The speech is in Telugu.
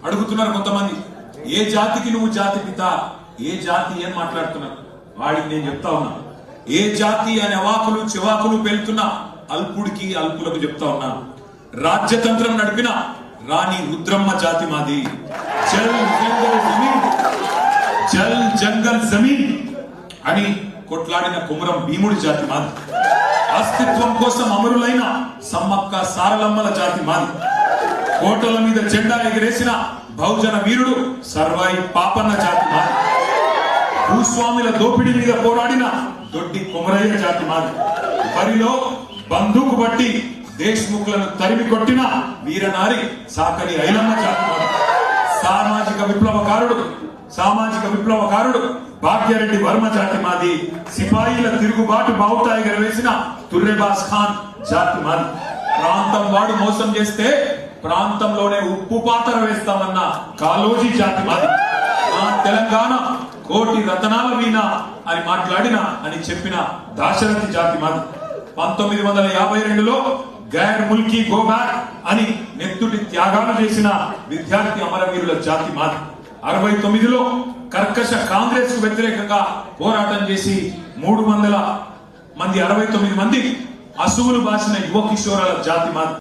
అడుగుతున్నారు కొంతమంది, ఏ జాతికి నువ్వు జాతి పిత, ఏ జాతి అని మాట్లాడుతున్నారు. వాడికి నేను చెప్తా ఉన్నా, ఏ జాతి అనే అవాకులు చివాకులు పెళ్తున్నా అల్పుడికి అల్పులకు చెప్తా ఉన్నా, రాజ్యతంత్రం నడిపిన రాణి రుద్రమ్మ జాతి మాది. జల్ జంగల్ జమీన్, జల్ జంగల్ జమీన్ అని కొట్లాడిన కుమరం భీముడి జాతి మాది. అస్తిత్వం కోసం అమరులైన సమ్మక్క సారలమ్మల జాతి మాది. కోటల మీద జెండా ఎగిరేసిన బహుజన వీరుడు సర్వాయి పాపన్న జాతి మాది. భూస్వాముల దోపిడీ మీద పోరాడిన దొడ్డి కొమరయ్య జాతి మాది. బరిలో బందూకు బట్టి దేశ్ముఖులను తరిమి కొట్టిన వీరనారి సాకలి ఐలమ్మ జాతి మాది. సామాజిక విప్లవకారుడు భాగ్యరెడ్డి వర్మ జాతి మాది. సిపాయిల తిరుగుబాటు బావుటా ఎగరవేసిన తుర్రెబాస్ ఖాన్ జాతి మాది. ప్రాంతం వాడు మోసం చేస్తే ప్రాంతంలోనే ఉప్పు పాతర వేస్తామన్న కాలోజీ జాతి మాది. తెలంగాణ కోటి రతనాల వీణ అని మాట్లాడిన అని చెప్పిన దాశరథి జాతి మాది. 1952లో గైర్ ముల్కీ గోబ్యాక్ అని నెత్తుటి త్యాగాలు చేసిన విద్యార్థి అమరవీరుల జాతి మాది. 69లో కర్కశ కాంగ్రెస్ కు వ్యతిరేకంగా పోరాటం చేసి 300 మంది 69 మంది అసువులు బాసిన యువ కిషోరాల జాతి మాది.